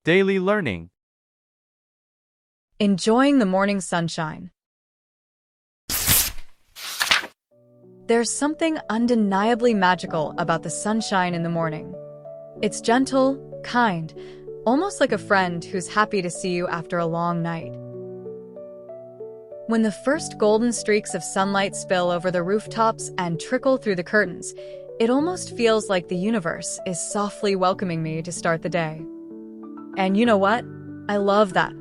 Daily learning. Enjoying the morning sunshine. There's something undeniably magical about the sunshine in the morning. It's gentle, kind, almost like a friend who's happy to see you after a long night. When the first golden streaks of sunlight spill over the rooftops and trickle through the curtains, it almost feels like the universe is softly welcoming me to start the day. And you know what? I love that.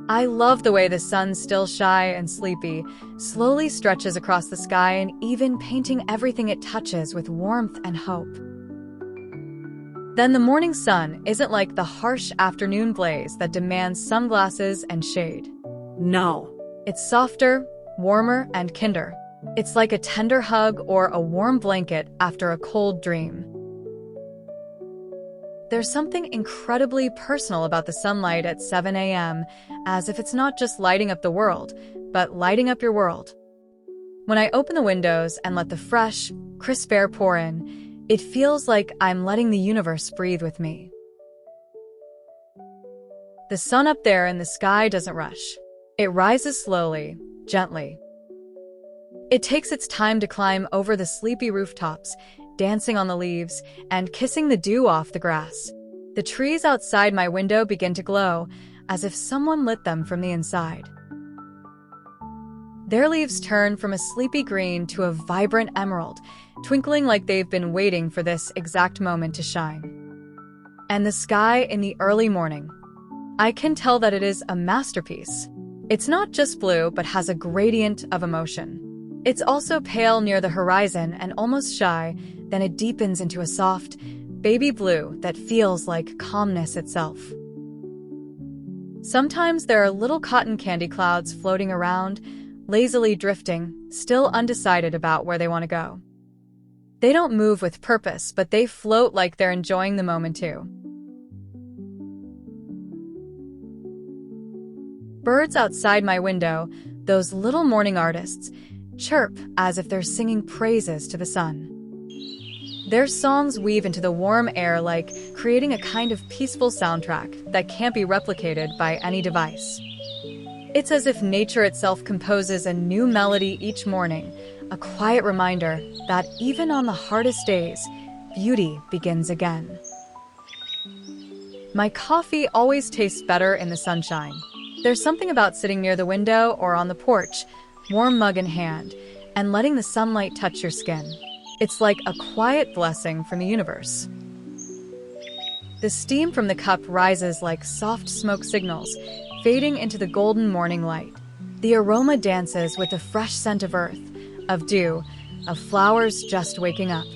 I love the way the sun, still shy and sleepy, slowly stretches across the sky and even painting everything it touches with warmth and hope. Then the morning sun isn't like the harsh afternoon blaze that demands sunglasses and shade. No. It's softer, warmer, and kinder. It's like a tender hug or a warm blanket after a cold dream. There's something incredibly personal about the sunlight at 7 a.m., as if it's not just lighting up the world, but lighting up your world. When I open the windows and let the fresh, crisp air pour in, it feels like I'm letting the universe breathe with me. The sun up there in the sky doesn't rush. It rises slowly, gently. It takes its time to climb over the sleepy rooftops, dancing on the leaves, and kissing the dew off the grass. The trees outside my window begin to glow, as if someone lit them from the inside. Their leaves turn from a sleepy green to a vibrant emerald, twinkling like they've been waiting for this exact moment to shine. And the sky in the early morning. I can tell that it is a masterpiece. It's not just blue, but has a gradient of emotion. It's also pale near the horizon and almost shy, then it deepens into a soft, baby blue that feels like calmness itself. Sometimes there are little cotton candy clouds floating around, lazily drifting, still undecided about where they want to go. They don't move with purpose, but they float like they're enjoying the moment too. Birds outside my window, those little morning artists, chirp as if they're singing praises to the sun. Their songs weave into the warm air like creating a kind of peaceful soundtrack that can't be replicated by any device. It's as if nature itself composes a new melody each morning, a quiet reminder that even on the hardest days, beauty begins again. My coffee always tastes better in the sunshine. There's something about sitting near the window or on the porch, warm mug in hand, and letting the sunlight touch your skin. It's like a quiet blessing from the universe. The steam from the cup rises like soft smoke signals, fading into the golden morning light. The aroma dances with the fresh scent of earth, of dew, of flowers just waking up.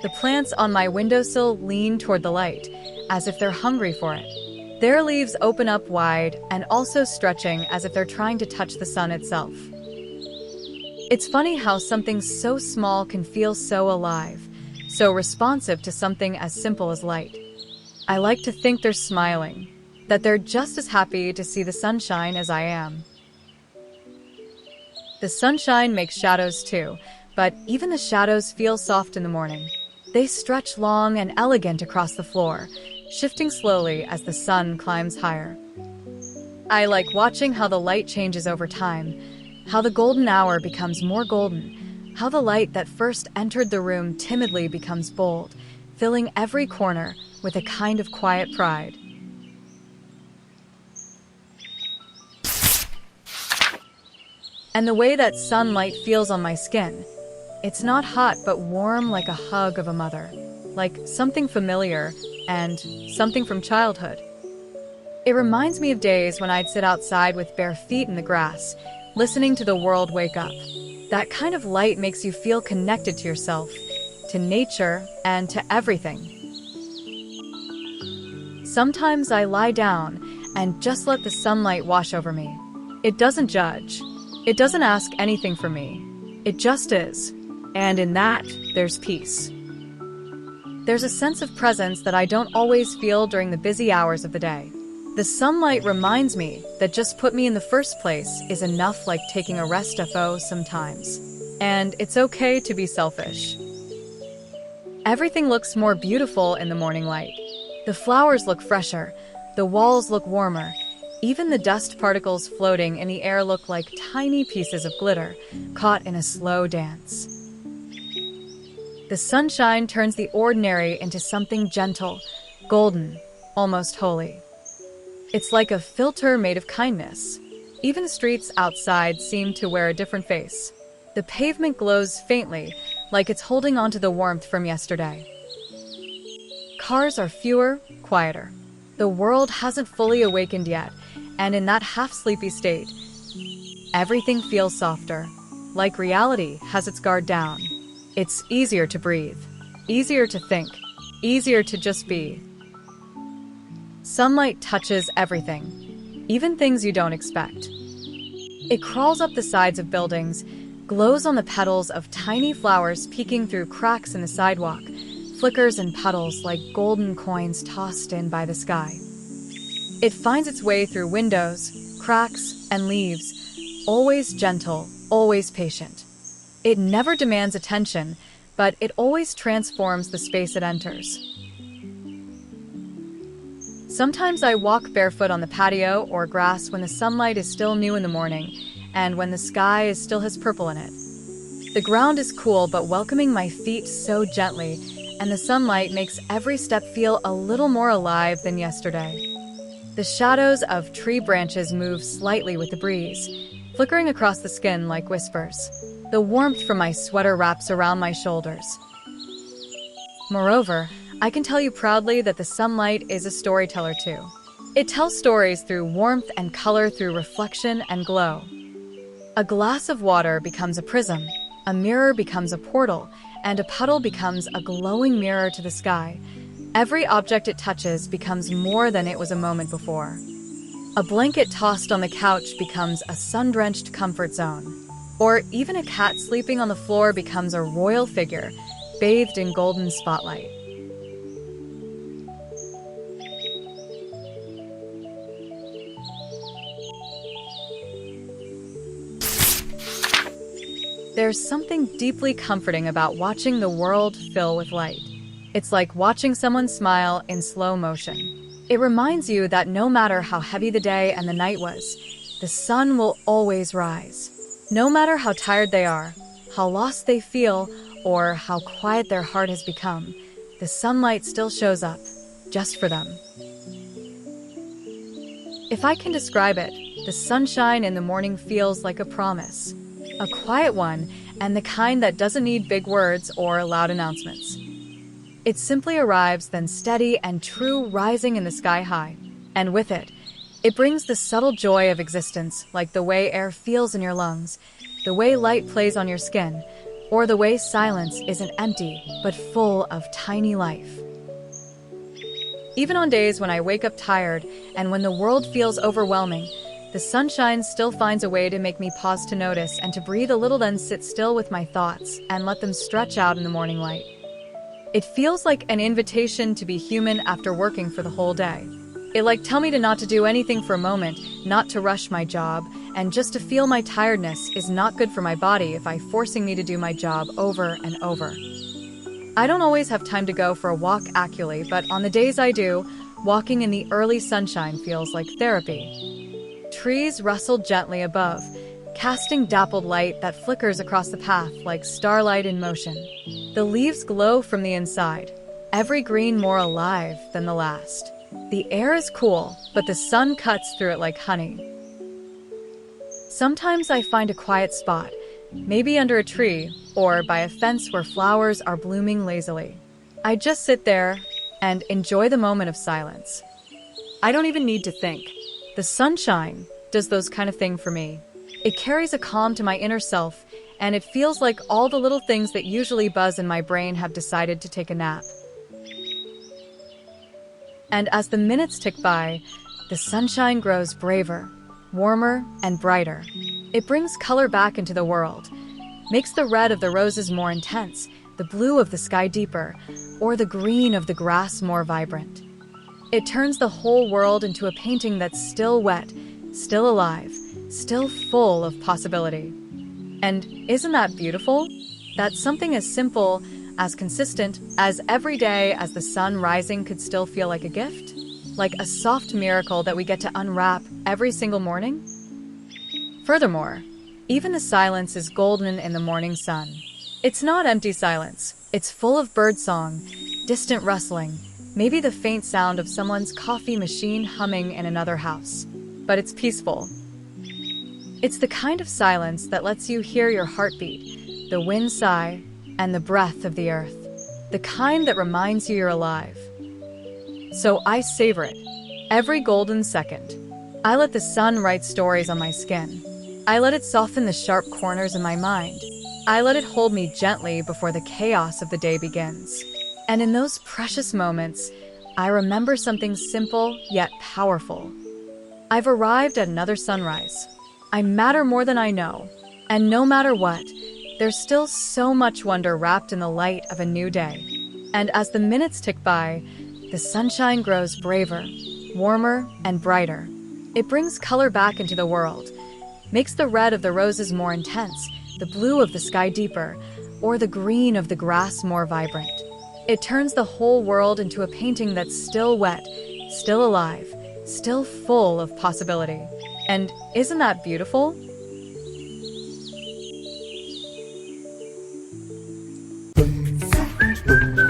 The plants on my windowsill lean toward the light, as if they're hungry for it. Their leaves open up wide and also stretching as if they're trying to touch the sun itself. It's funny how something so small can feel so alive, so responsive to something as simple as light. I like to think they're smiling, that they're just as happy to see the sunshine as I am. The sunshine makes shadows too, but even the shadows feel soft in the morning. They stretch long and elegant across the floor, shifting slowly as the sun climbs higher. I like watching how the light changes over time, how the golden hour becomes more golden, how the light that first entered the room timidly becomes bold, filling every corner with a kind of quiet pride. And the way that sunlight feels on my skin, it's not hot but warm like a hug of a mother, like something familiar and something from childhood. It reminds me of days when I'd sit outside with bare feet in the grass, listening to the world wake up. That kind of light makes you feel connected to yourself, to nature, and to everything. Sometimes I lie down and just let the sunlight wash over me. It doesn't judge. It doesn't ask anything from me. It just is. And in that, there's peace. There's a sense of presence that I don't always feel during the busy hours of the day. The sunlight reminds me that just put me in the first place is enough, like taking a rest sometimes. And it's okay to be selfish. Everything looks more beautiful in the morning light. The flowers look fresher, the walls look warmer, even the dust particles floating in the air look like tiny pieces of glitter caught in a slow dance. The sunshine turns the ordinary into something gentle, golden, almost holy. It's like a filter made of kindness. Even the streets outside seem to wear a different face. The pavement glows faintly, like it's holding on to the warmth from yesterday. Cars are fewer, quieter. The world hasn't fully awakened yet, and in that half-sleepy state, everything feels softer, like reality has its guard down. It's easier to breathe, easier to think, easier to just be. Sunlight touches everything, even things you don't expect. It crawls up the sides of buildings, glows on the petals of tiny flowers peeking through cracks in the sidewalk, flickers and puddles like golden coins tossed in by the sky. It finds its way through windows, cracks, and leaves, always gentle, always patient. It never demands attention, but it always transforms the space it enters. Sometimes I walk barefoot on the patio or grass when the sunlight is still new in the morning, and when the sky still has purple in it. The ground is cool but welcoming my feet so gently, and the sunlight makes every step feel a little more alive than yesterday. The shadows of tree branches move slightly with the breeze, flickering across the skin like whispers. The warmth from my sweater wraps around my shoulders. Moreover, I can tell you proudly that the sunlight is a storyteller too. It tells stories through warmth and color, through reflection and glow. A glass of water becomes a prism, a mirror becomes a portal, and a puddle becomes a glowing mirror to the sky. Every object it touches becomes more than it was a moment before. A blanket tossed on the couch becomes a sun-drenched comfort zone. Or even a cat sleeping on the floor becomes a royal figure, bathed in golden spotlight. There's something deeply comforting about watching the world fill with light. It's like watching someone smile in slow motion. It reminds you that no matter how heavy the day and the night was, the sun will always rise. No matter how tired they are, how lost they feel, or how quiet their heart has become, the sunlight still shows up, just for them. If I can describe it, the sunshine in the morning feels like a promise. A quiet one, and the kind that doesn't need big words or loud announcements. It simply arrives, then steady and true, rising in the sky high. And with it, it brings the subtle joy of existence, like the way air feels in your lungs, the way light plays on your skin, or the way silence isn't empty, but full of tiny life. Even on days when I wake up tired and when the world feels overwhelming, the sunshine still finds a way to make me pause to notice and to breathe a little, then sit still with my thoughts and let them stretch out in the morning light. It feels like an invitation to be human after working for the whole day. It like tell me to not to do anything for a moment, not to rush my job, and just to feel my tiredness is not good for my body if I forcing me to do my job over and over. I don't always have time to go for a walk actually, but on the days I do, walking in the early sunshine feels like therapy. Trees rustle gently above, casting dappled light that flickers across the path like starlight in motion. The leaves glow from the inside, every green more alive than the last. The air is cool, but the sun cuts through it like honey. Sometimes I find a quiet spot, maybe under a tree or by a fence where flowers are blooming lazily. I just sit there and enjoy the moment of silence. I don't even need to think. The sunshine does those kind of things for me. It carries a calm to my inner self, and it feels like all the little things that usually buzz in my brain have decided to take a nap. And as the minutes tick by, the sunshine grows braver, warmer, and brighter. It brings color back into the world, makes the red of the roses more intense, the blue of the sky deeper, or the green of the grass more vibrant. It turns the whole world into a painting that's still wet, still alive, still full of possibility. And isn't that beautiful? That something as simple as consistent, as every day as the sun rising could still feel like a gift? Like a soft miracle that we get to unwrap every single morning? Furthermore, even the silence is golden in the morning sun. It's not empty silence. It's full of birdsong, distant rustling, maybe the faint sound of someone's coffee machine humming in another house. But it's peaceful. It's the kind of silence that lets you hear your heartbeat, the wind sigh, and the breath of the earth. The kind that reminds you you're alive. So I savor it. Every golden second. I let the sun write stories on my skin. I let it soften the sharp corners in my mind. I let it hold me gently before the chaos of the day begins. And in those precious moments, I remember something simple yet powerful. I've arrived at another sunrise. I matter more than I know. And no matter what, there's still so much wonder wrapped in the light of a new day. And as the minutes tick by, the sunshine grows braver, warmer, and brighter. It brings color back into the world, makes the red of the roses more intense, the blue of the sky deeper, or the green of the grass more vibrant. It turns the whole world into a painting that's still wet, still alive, still full of possibility. And isn't that beautiful? Boom.